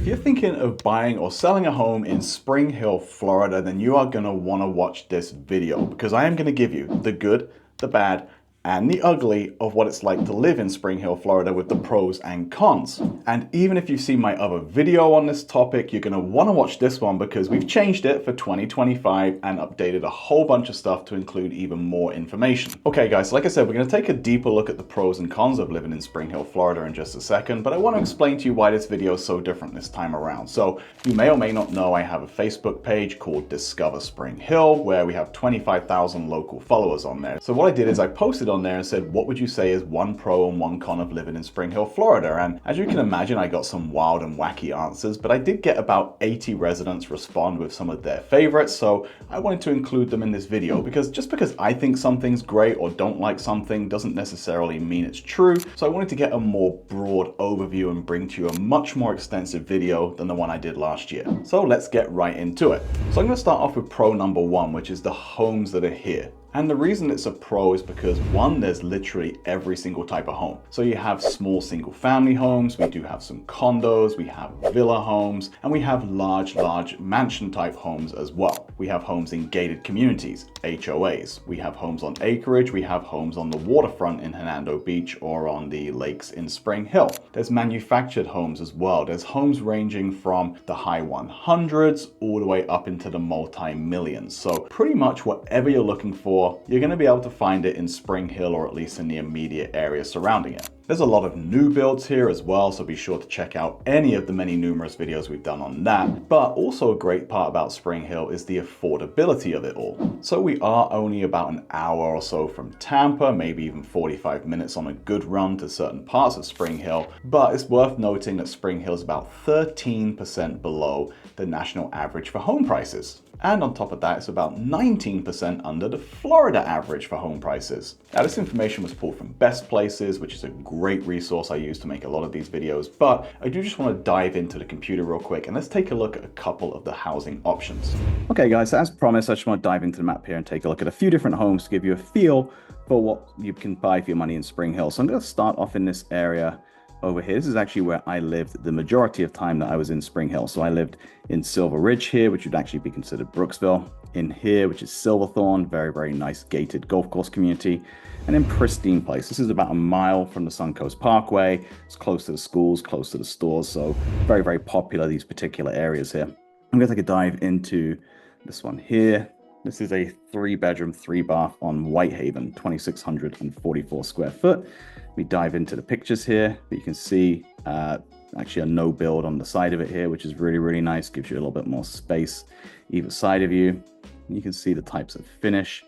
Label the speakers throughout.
Speaker 1: If you're thinking of buying or selling a home in Spring Hill, Florida, then you are going to want to watch this video because I am going to give you the good, the bad, and the ugly of what it's like to live in Spring Hill, Florida with the pros and cons. And even if you've seen my other video on this topic, you're gonna wanna watch this one because we've changed it for 2025 and updated a whole bunch of stuff to include even more information. Okay guys, so like I said, we're gonna take a deeper look at the pros and cons of living in Spring Hill, Florida in just a second, but I wanna explain to you why this video is so different this time around. So you may or may not know I have a Facebook page called Discover Spring Hill, where we have 25,000 local followers on there. So what I did is I posted on there and said, what would you say is one pro and one con of living in Spring Hill, Florida? And as you can imagine, I got some wild and wacky answers, but I did get about 80 residents respond with some of their favorites. So I wanted to include them in this video because just because I think something's great or don't like something doesn't necessarily mean it's true. So I wanted to get a more broad overview and bring to you a much more extensive video than the one I did last year. So let's get right into it. So I'm going to start off with pro number one, which is the homes that are here. And the reason it's a pro is because one, there's literally every single type of home. So you have small single family homes, we do have some condos, we have villa homes, and we have large mansion type homes as well. We have homes in gated communities, HOAs. We have homes on acreage, we have homes on the waterfront in Hernando Beach or on the lakes in Spring Hill. There's manufactured homes as well. There's homes ranging from the high 100s all the way up into the multi-millions. So pretty much whatever you're looking for, you're going to be able to find it in Spring Hill or at least in the immediate area surrounding it. There's a lot of new builds here as well, so be sure to check out any of the many numerous videos we've done on that. But also a great part about Spring Hill is the affordability of it all. So we are only about an hour or so from Tampa, maybe even 45 minutes on a good run to certain parts of Spring Hill. But it's worth noting that Spring Hill is about 13% below the national average for home prices. And on top of that, it's about 19% under the Florida average for home prices. Now, this information was pulled from Best Places, which is a great resource I use to make a lot of these videos, but I do just want to dive into the computer real quick and let's take a look at a couple of the housing options. Okay guys, so as promised, I just want to dive into the map here and take a look at a few different homes to give you a feel for what you can buy for your money in Spring Hill. So I'm going to start off in this area over here. This is actually where I lived the majority of time that I was in Spring Hill. So I lived in Silver Ridge here, which would actually be considered Brooksville. In here, which is Silverthorne, very nice gated golf course community. And in Pristine Place. This is about a mile from the Suncoast Parkway. It's close to the schools, close to the stores. So very popular, these particular areas here. I'm going to take a dive into this one here. This is a 3-bedroom, 3-bath on Whitehaven, 2,644 square foot. We dive into the pictures here, but you can see actually a no build on the side of it here, which is really nice. Gives you a little bit more space either side of you. You can see the types of finish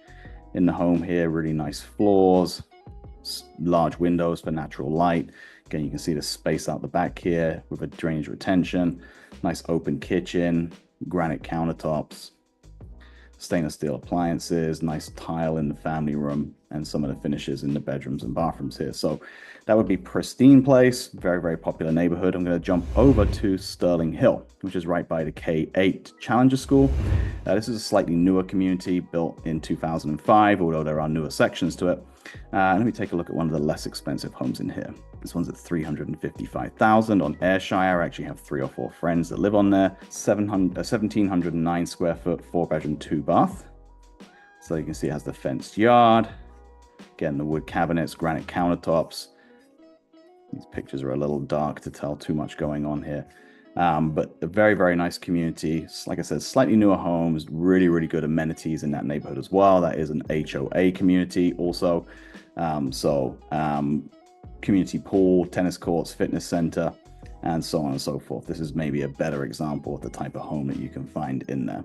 Speaker 1: in the home here, really nice floors, large windows for natural light. Again, you can see the space out the back here with a drainage retention, nice open kitchen, granite countertops, stainless steel appliances, nice tile in the family room, and some of the finishes in the bedrooms and bathrooms here. So that would be Pristine Place, very popular neighborhood. I'm going to jump over to Sterling Hill, which is right by the K-8 Challenger School. This is a slightly newer community built in 2005, although there are newer sections to it. Let me take a look at one of the less expensive homes in here. This one's at $355,000 on Ayrshire. I actually have 3 or 4 friends that live on there. 1,709 square foot, 4-bedroom, 2-bath. So you can see it has the fenced yard. Again, the wood cabinets, granite countertops. These pictures are a little dark to tell too much going on here. But a very nice community. Like I said, slightly newer homes, really good amenities in that neighborhood as well. That is an HOA community also. Community pool, tennis courts, fitness center, and so on and so forth. This is maybe a better example of the type of home that you can find in there.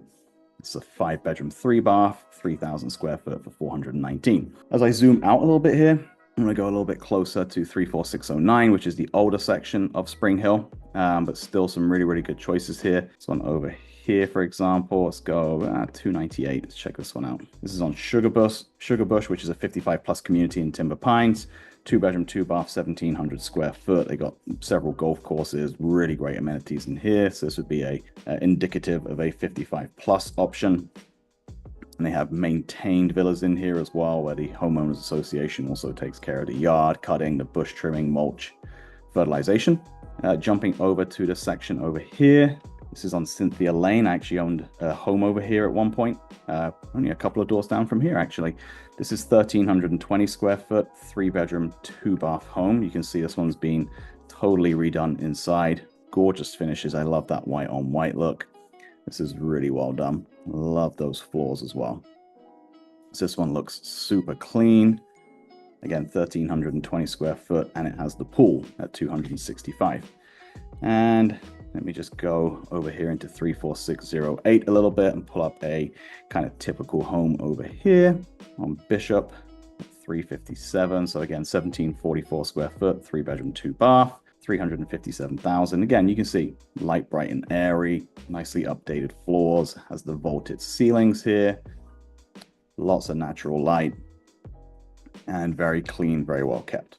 Speaker 1: It's a 5-bedroom, 3-bath, 3,000 square foot for $419. As I zoom out a little bit here, I'm going to go a little bit closer to 34609, which is the older section of Spring Hill, but still some really good choices here. This one over here, for example, let's go 298. Let's check this one out. This is on Sugarbush, which is a 55-plus community in Timber Pines. 2-bedroom, 2-bath, 1,700 square foot. They got several golf courses, really great amenities in here. So this would be a indicative of a 55-plus option. And they have maintained villas in here as well, where the homeowners association also takes care of the yard cutting, the bush trimming, mulch, fertilization. Jumping over to the section over here. This is on Cynthia Lane. I actually owned a home over here at one point, only a couple of doors down from here, actually. This is 1,320 square foot, 3-bedroom, 2-bath home. You can see this one's been totally redone inside. Gorgeous finishes. I love that white on white look. This is really well done. Love those floors as well. So this one looks super clean. Again, 1,320 square foot, and it has the pool at 265. And let me just go over here into 34608 a little bit and pull up a kind of typical home over here on Bishop, 357. So again, 1,744 square foot, 3-bedroom, 2-bath, 357,000. Again, you can see light, bright, and airy, nicely updated floors, has the vaulted ceilings here, lots of natural light, and very clean, very well kept.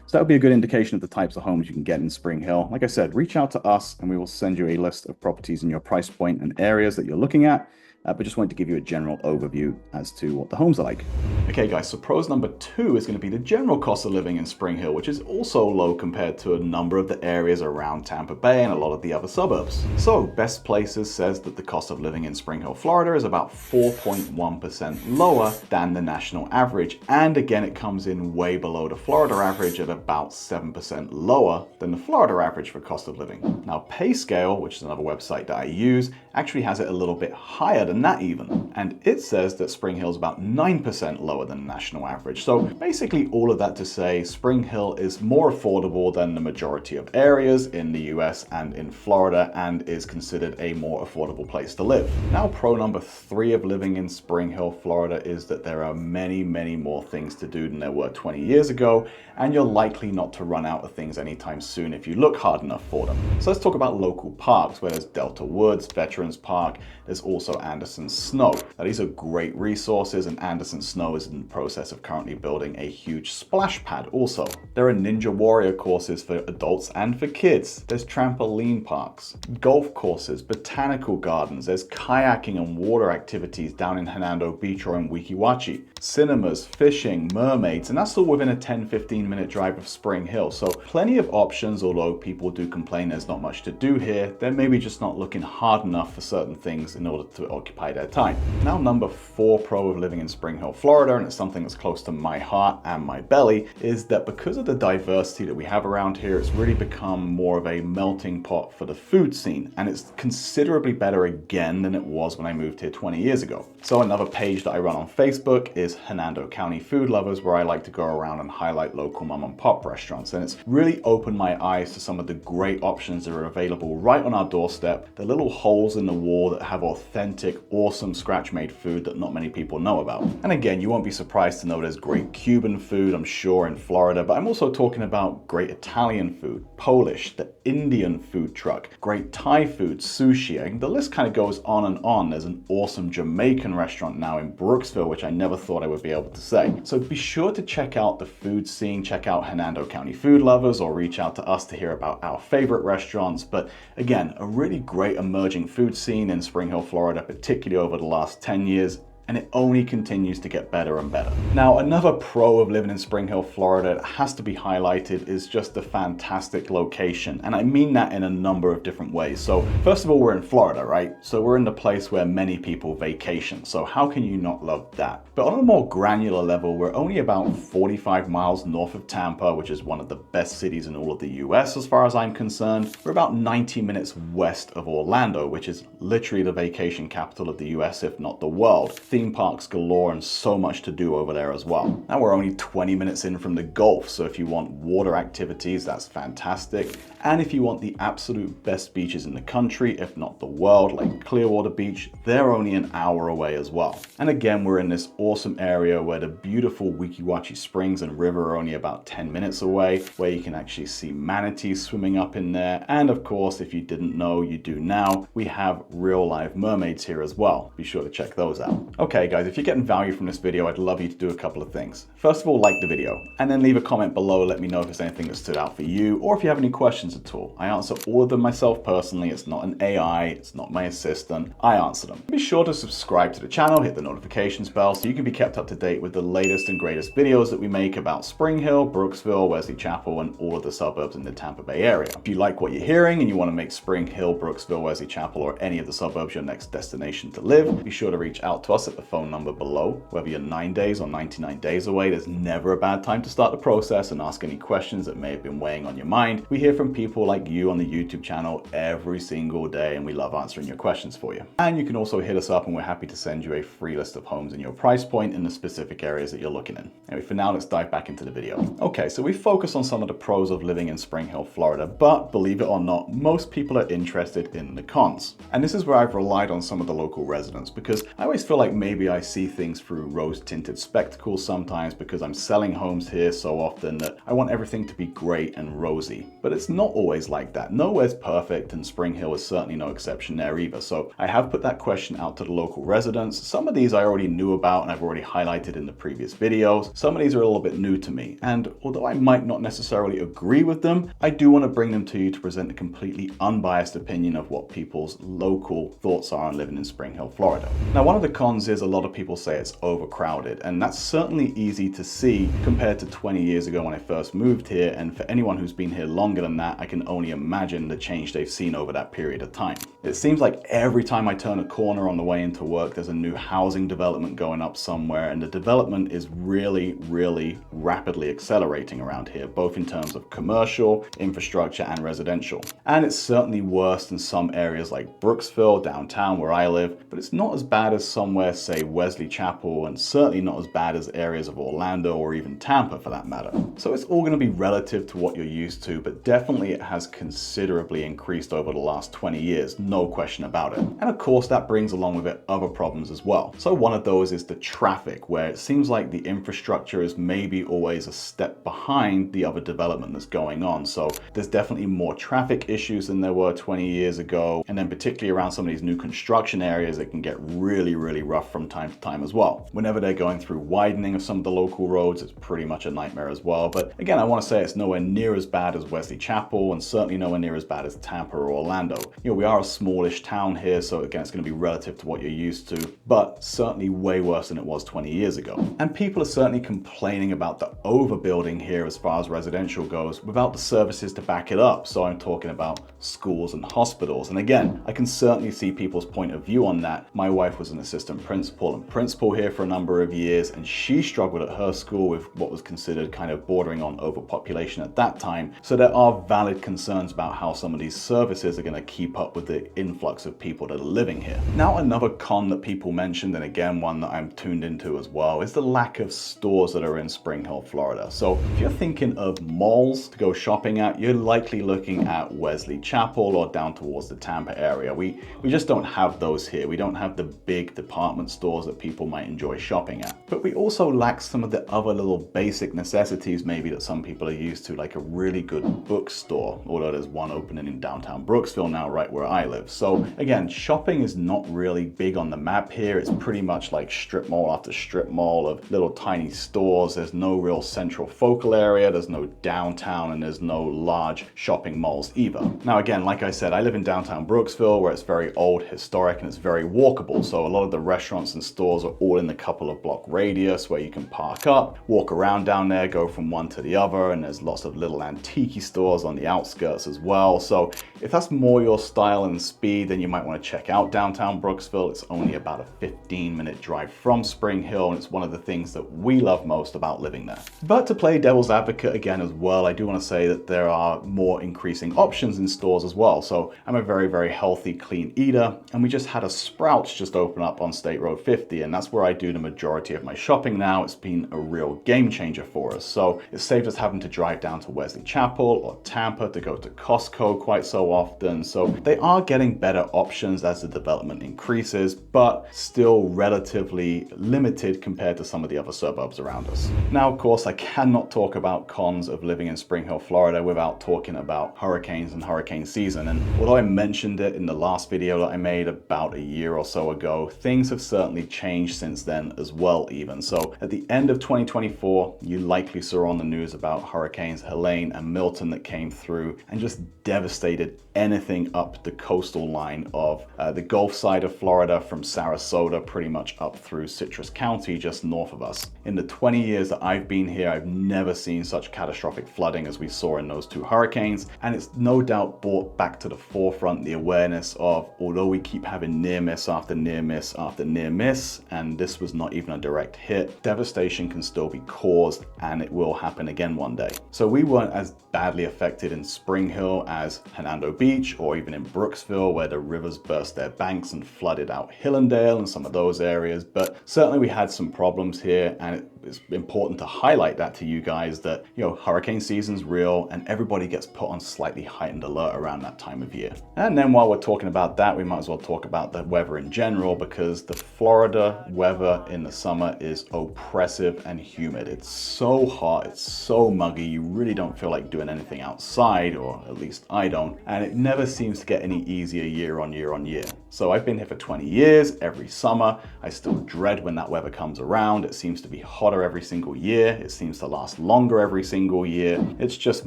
Speaker 1: So that would be a good indication of the types of homes you can get in Spring Hill. Like I said, reach out to us and we will send you a list of properties in your price point and areas that you're looking at. But just wanted to give you a general overview as to what the homes are like. Okay guys, so pros number 2 is going to be the general cost of living in Spring Hill, which is also low compared to a number of the areas around Tampa Bay and a lot of the other suburbs. So Best Places says that the cost of living in Spring Hill, Florida is about 4.1% lower than the national average. And again, it comes in way below the Florida average at about 7% lower than the Florida average for cost of living. Now PayScale, which is another website that I use, actually has it a little bit higher than that even. And it says that Spring Hill is about 9% lower than the national average. So basically all of that to say Spring Hill is more affordable than the majority of areas in the US and in Florida, and is considered a more affordable place to live. Now pro number 3 of living in Spring Hill, Florida is that there are many, many more things to do than there were 20 years ago, and you're likely not to run out of things anytime soon if you look hard enough for them. So let's talk about local parks, where there's Delta Woods, Veterans Park, there's also Anderson Snow. Now these are great resources, and Anderson Snow is in the process of currently building a huge splash pad also. There are Ninja Warrior courses for adults and for kids. There's trampoline parks, golf courses, botanical gardens, there's kayaking and water activities down in Hernando Beach or in Weeki Wachee, cinemas, fishing, mermaids, and that's all within a 10-15 minute drive of Spring Hill. So plenty of options, although people do complain there's not much to do here. They're maybe just not looking hard enough for certain things in order to occupy their time. Now number 4 pro of living in Spring Hill, Florida, and it's something that's close to my heart and my belly, is that because of the diversity that we have around here, it's really become more of a melting pot for the food scene, and it's considerably better again than it was when I moved here 20 years ago. So another page that I run on Facebook is Hernando County Food Lovers, where I like to go around and highlight local mom and pop restaurants, and it's really opened my eyes to some of the great options that are available right on our doorstep. The little holes in the wall that have authentic, awesome scratch-made food that not many people know about. And again, you won't be surprised to know there's great Cuban food, I'm sure, in Florida, but I'm also talking about great Italian food, Polish, the Indian food truck, great Thai food, sushi, and the list kind of goes on and on. There's an awesome Jamaican restaurant now in Brooksville, which I never thought I would be able to say. So be sure to check out the food scene, check out Hernando County Food Lovers, or reach out to us to hear about our favorite restaurants. But again, a really great emerging food scene in Spring Hill, Florida, particularly over the last 10 years. And it only continues to get better and better. Now, another pro of living in Spring Hill, Florida, that has to be highlighted is just the fantastic location. And I mean that in a number of different ways. So first of all, we're in Florida, right? So we're in the place where many people vacation. So how can you not love that? But on a more granular level, we're only about 45 miles north of Tampa, which is one of the best cities in all of the US as far as I'm concerned. We're about 90 minutes west of Orlando, which is literally the vacation capital of the US, if not the world. Theme parks galore and so much to do over there as well. Now we're only 20 minutes in from the Gulf, so if you want water activities, that's fantastic. And if you want the absolute best beaches in the country, if not the world, like Clearwater Beach, they're only an hour away as well. And again, we're in this awesome area where the beautiful Weeki Wachee Springs and river are only about 10 minutes away, where you can actually see manatees swimming up in there. And of course, if you didn't know, you do now, we have real live mermaids here as well. Be sure to check those out. Okay guys, if you're getting value from this video, I'd love you to do a couple of things. First of all, like the video, and then leave a comment below, let me know if there's anything that stood out for you, or if you have any questions at all. I answer all of them myself personally, it's not an AI, it's not my assistant, I answer them. Be sure to subscribe to the channel, hit the notifications bell so you can be kept up to date with the latest and greatest videos that we make about Spring Hill, Brooksville, Wesley Chapel, and all of the suburbs in the Tampa Bay area. If you like what you're hearing and you want to make Spring Hill, Brooksville, Wesley Chapel, or any of the suburbs your next destination to live, be sure to reach out to us at the phone number below. Whether you're 9 days or 99 days away, there's never a bad time to start the process and ask any questions that may have been weighing on your mind. We hear from people like you on the YouTube channel every single day, and we love answering your questions for you. And you can also hit us up and we're happy to send you a free list of homes in your price point in the specific areas that you're looking in. Anyway, for now, let's dive back into the video. Okay, so we focus on some of the pros of living in Spring Hill, Florida, but believe it or not, most people are interested in the cons. And this is where I've relied on some of the local residents, because I always feel like maybe I see things through rose-tinted spectacles sometimes because I'm selling homes here so often that I want everything to be great and rosy. But it's not always like that. Nowhere's perfect, and Spring Hill is certainly no exception there either. So I have put that question out to the local residents. Some of these I already knew about and I've already highlighted in the previous videos. Some of these are a little bit new to me. And although I might not necessarily agree with them, I do want to bring them to you to present a completely unbiased opinion of what people's local thoughts are on living in Spring Hill, Florida. Now, one of the cons is a lot of people say it's overcrowded, and that's certainly easy to see compared to 20 years ago when I first moved here. And for anyone who's been here longer than that, I can only imagine the change they've seen over that period of time. It seems like every time I turn a corner on the way into work, there's a new housing development going up somewhere, and the development is really rapidly accelerating around here, both in terms of commercial, infrastructure, and residential. And it's certainly worse in some areas like Brooksville, downtown where I live, but it's not as bad as somewhere, say Wesley Chapel, and certainly not as bad as areas of Orlando or even Tampa for that matter. So it's all going to be relative to what you're used to, but definitely it has considerably increased over the last 20 years, no question about it. And of course that brings along with it other problems as well. So one of those is the traffic, where it seems like the infrastructure is maybe always a step behind the other development that's going on. So there's definitely more traffic issues than there were 20 years ago. And then particularly around some of these new construction areas, it can get really rough from time to time as well. Whenever they're going through widening of some of the local roads, it's pretty much a nightmare as well. But again, I want to say it's nowhere near as bad as Wesley Chapel, and certainly nowhere near as bad as Tampa or Orlando. You know, we are a smallish town here, so again, it's going to be relative to what you're used to, but certainly way worse than it was 20 years ago. And people are certainly complaining about the overbuilding here as far as residential goes without the services to back it up. So I'm talking about schools and hospitals. And again, I can certainly see people's point of view on that. My wife was an assistant principal and principal here for a number of years, and she struggled at her school with what was considered kind of bordering on overpopulation at that time. So there are valid concerns about how some of these services are going to keep up with the influx of people that are living here. Now, another con that people mentioned, and again one that I'm tuned into as well, is the lack of stores that are in Spring Hill, Florida. So if you're thinking of malls to go shopping at, you're likely looking at Wesley Chapel or down towards the Tampa area. We just don't have those here. We don't have the big department stores that people might enjoy shopping at. But we also lack some of the other little basic necessities maybe that some people are used to, like a really good bookstore, although there's one opening in downtown Brooksville now, right where I live. So again, shopping is not really big on the map here. It's pretty much like strip mall after strip mall of little tiny stores. There's no real central focal area, there's no downtown, and there's no large shopping malls either. Now again, like I said, I live in downtown Brooksville, where it's very old, historic, and it's very walkable. So a lot of the restaurants and stores are all in the couple of block radius where you can park up, walk around down there, go from one to the other, and there's lots of little antique stores on the outskirts as well. So if that's more your style and speed, then you might want to check out downtown Brooksville. It's only about a 15-minute drive from Spring Hill, and it's one of the things that we love most about living there. But to play devil's advocate again as well, I do want to say that there are more increasing options in stores as well. So I'm a very healthy, clean eater, and we just had a Sprouts just open up on State Road 50, and that's where I do the majority of my shopping now. It's been a real game changer for us. So it saved us having to drive down to Wesley Chapel or Tampa to go to Costco quite so often. So they are getting better options as the development increases, but still relatively limited compared to some of the other suburbs around us. Now, of course, I cannot talk about cons of living in Spring Hill, Florida without talking about hurricanes and hurricane season. And although I mentioned it in the last video that I made about a year or so ago, things have certainly changed since then as well even. So at the end of 2024, you likely saw on the news about Hurricanes Helene and Milton that came through and just devastated anything up the coastal line of the Gulf side of Florida, from Sarasota pretty much up through Citrus County just north of us. In the 20 years that I've been here, I've never seen such catastrophic flooding as we saw in those two hurricanes, and it's no doubt brought back to the forefront the awareness of, although we keep having near miss after near miss after near miss, and this was not even a direct hit, devastation can still be caused, and it will happen again one day. So we weren't as badly affected in Spring Hill as Hernando Beach, or even in Brooksville, where the rivers burst their banks and flooded out Hillendale and some of those areas, but certainly we had some problems here, and it's important to highlight that to you guys that, you know, hurricane season's real and everybody gets put on slightly heightened alert around that time of year. And then while we're talking about that, we might as well talk about the weather in general, because the Florida weather in the summer is oppressive and humid. It's so hot, it's so muggy, you really don't feel like doing anything outside, or at least I don't, and it never seems to get any easier year on year on year. So I've been here for 20 years, every summer. I still dread when that weather comes around. It seems to be hotter every single year. It seems to last longer every single year. It's just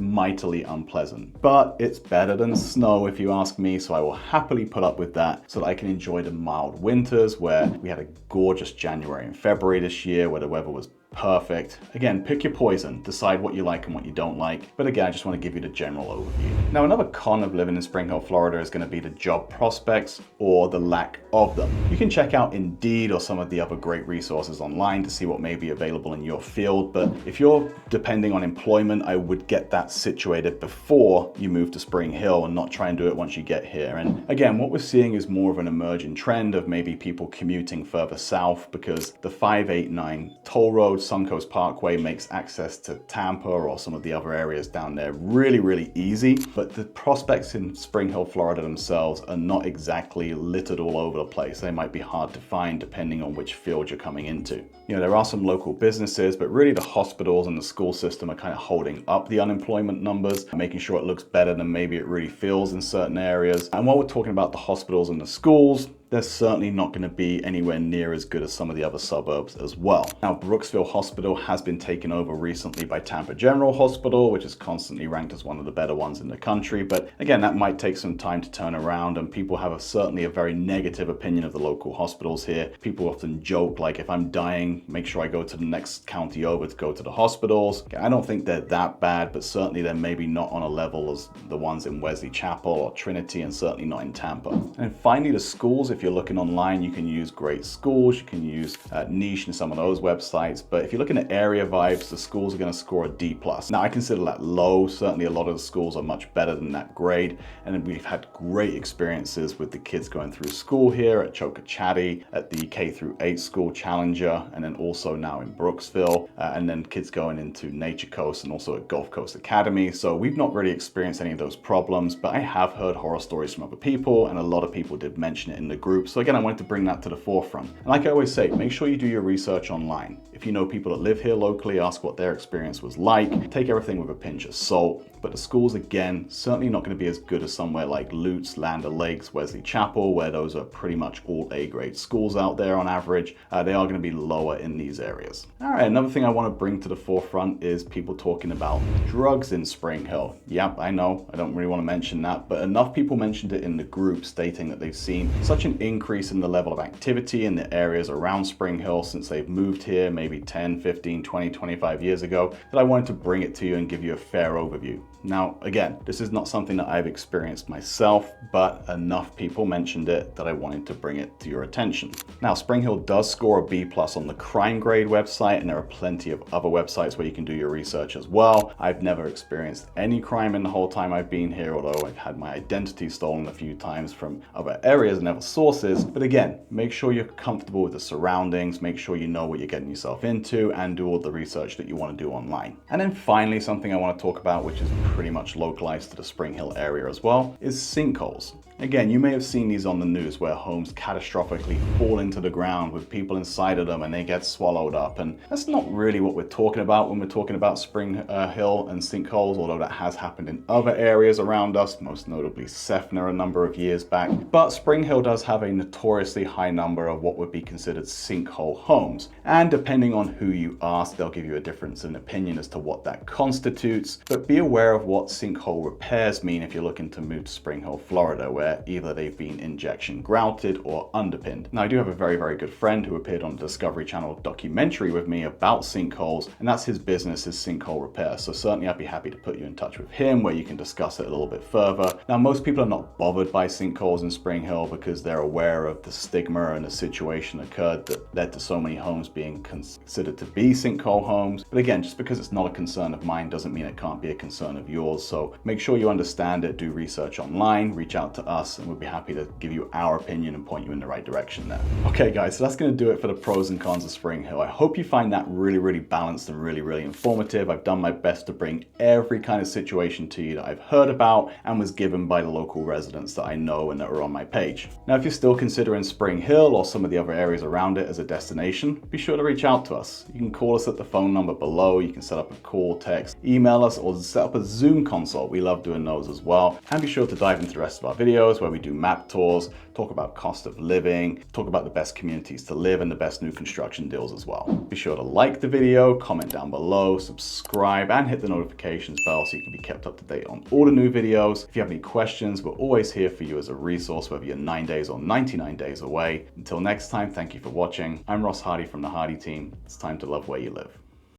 Speaker 1: mightily unpleasant. But it's better than snow if you ask me, so I will happily put up with that so that I can enjoy the mild winters, where we had a gorgeous January and February this year where the weather was perfect. Again, pick your poison, decide what you like and what you don't like. But again, I just want to give you the general overview. Now, another con of living in Spring Hill, Florida is going to be the job prospects or the lack of them. You can check out Indeed or some of the other great resources online to see what may be available in your field. But if you're depending on employment, I would get that situated before you move to Spring Hill and not try and do it once you get here. And again, what we're seeing is more of an emerging trend of maybe people commuting further south, because the 589 toll road Sinkholes Parkway makes access to Tampa or some of the other areas down there really, really easy. But the prospects in Spring Hill, Florida themselves are not exactly littered all over the place. They might be hard to find depending on which field you're coming into. You know, there are some local businesses, but really the hospitals and the school system are kind of holding up the unemployment numbers, making sure it looks better than maybe it really feels in certain areas. And while we're talking about the hospitals and the schools, they're certainly not going to be anywhere near as good as some of the other suburbs as well. Now, Brooksville Hospital has been taken over recently by Tampa General Hospital, which is constantly ranked as one of the better ones in the country. But again, that might take some time to turn around, and people have certainly a very negative opinion of the local hospitals here. People often joke, like, if I'm dying, make sure I go to the next county over to go to the hospitals. I don't think they're that bad, but certainly they're maybe not on a level as the ones in Wesley Chapel or Trinity, and certainly not in Tampa. And finally, the schools. If you're looking online, you can use Great Schools, you can use Niche and some of those websites, but if you're looking at area vibes, the schools are going to score a D+. Now, I consider that low. Certainly a lot of the schools are much better than that grade, and we've had great experiences with the kids going through school here at Chocochatty, at the K through 8 school Challenger, and then also now in Brooksville, and then kids going into Nature Coast and also at Gulf Coast Academy. So we've not really experienced any of those problems, but I have heard horror stories from other people, and a lot of people did mention it in the group. So again, I wanted to bring that to the forefront. And like I always say, make sure you do your research online. If you know people that live here locally, ask what their experience was like. Take everything with a pinch of salt. But the schools, again, certainly not going to be as good as somewhere like Lutz, Land O'Lakes, Wesley Chapel, where those are pretty much all A-grade schools out there on average. They are going to be lower in these areas. All right, another thing I want to bring to the forefront is people talking about drugs in Spring Hill. Yep, I know, I don't really want to mention that, but enough people mentioned it in the group, stating that they've seen such an increase in the level of activity in the areas around Spring Hill since they've moved here maybe 10, 15, 20, 25 years ago, that I wanted to bring it to you and give you a fair overview. Now, again, this is not something that I've experienced myself, but enough people mentioned it that I wanted to bring it to your attention. Now, Spring Hill does score a B+ on the crime grade website, and there are plenty of other websites where you can do your research as well. I've never experienced any crime in the whole time I've been here, although I've had my identity stolen a few times from other areas and other sources. But again, make sure you're comfortable with the surroundings, make sure you know what you're getting yourself into, and do all the research that you want to do online. And then finally, something I want to talk about, which is pretty much localized to the Spring Hill area as well, is sinkholes. Again, you may have seen these on the news where homes catastrophically fall into the ground with people inside of them and they get swallowed up. And that's not really what we're talking about when we're talking about Spring Hill and sinkholes, although that has happened in other areas around us, most notably Sefner a number of years back. But Spring Hill does have a notoriously high number of what would be considered sinkhole homes. And depending on who you ask, they'll give you a difference in opinion as to what that constitutes. But be aware of what sinkhole repairs mean if you're looking to move to Spring Hill, Florida, where either they've been injection grouted or underpinned. Now, I do have a very, very good friend who appeared on the Discovery Channel documentary with me about sinkholes, and that's his business, is sinkhole repair. So certainly I'd be happy to put you in touch with him where you can discuss it a little bit further. Now, most people are not bothered by sinkholes in Spring Hill because they're aware of the stigma and the situation occurred that led to so many homes being considered to be sinkhole homes. But again, just because it's not a concern of mine doesn't mean it can't be a concern of yours. So make sure you understand it, do research online, reach out to us, and we'll be happy to give you our opinion and point you in the right direction there. Okay guys, so that's going to do it for the pros and cons of Spring Hill. I hope you find that really, really balanced and really, really informative. I've done my best to bring every kind of situation to you that I've heard about and was given by the local residents that I know and that are on my page. Now, if you're still considering Spring Hill or some of the other areas around it as a destination, be sure to reach out to us. You can call us at the phone number below. You can set up a call, text, email us, or set up a Zoom consult. We love doing those as well. And be sure to dive into the rest of our videos where we do map tours, talk about cost of living, talk about the best communities to live and the best new construction deals as well. Be sure to like the video, comment down below, subscribe, and hit the notifications bell so you can be kept up to date on all the new videos. If you have any questions, we're always here for you as a resource, whether you're 9 days or 99 days away. Until next time, thank you for watching. I'm Ross Hardy from the Hardy team. It's time to love where you live.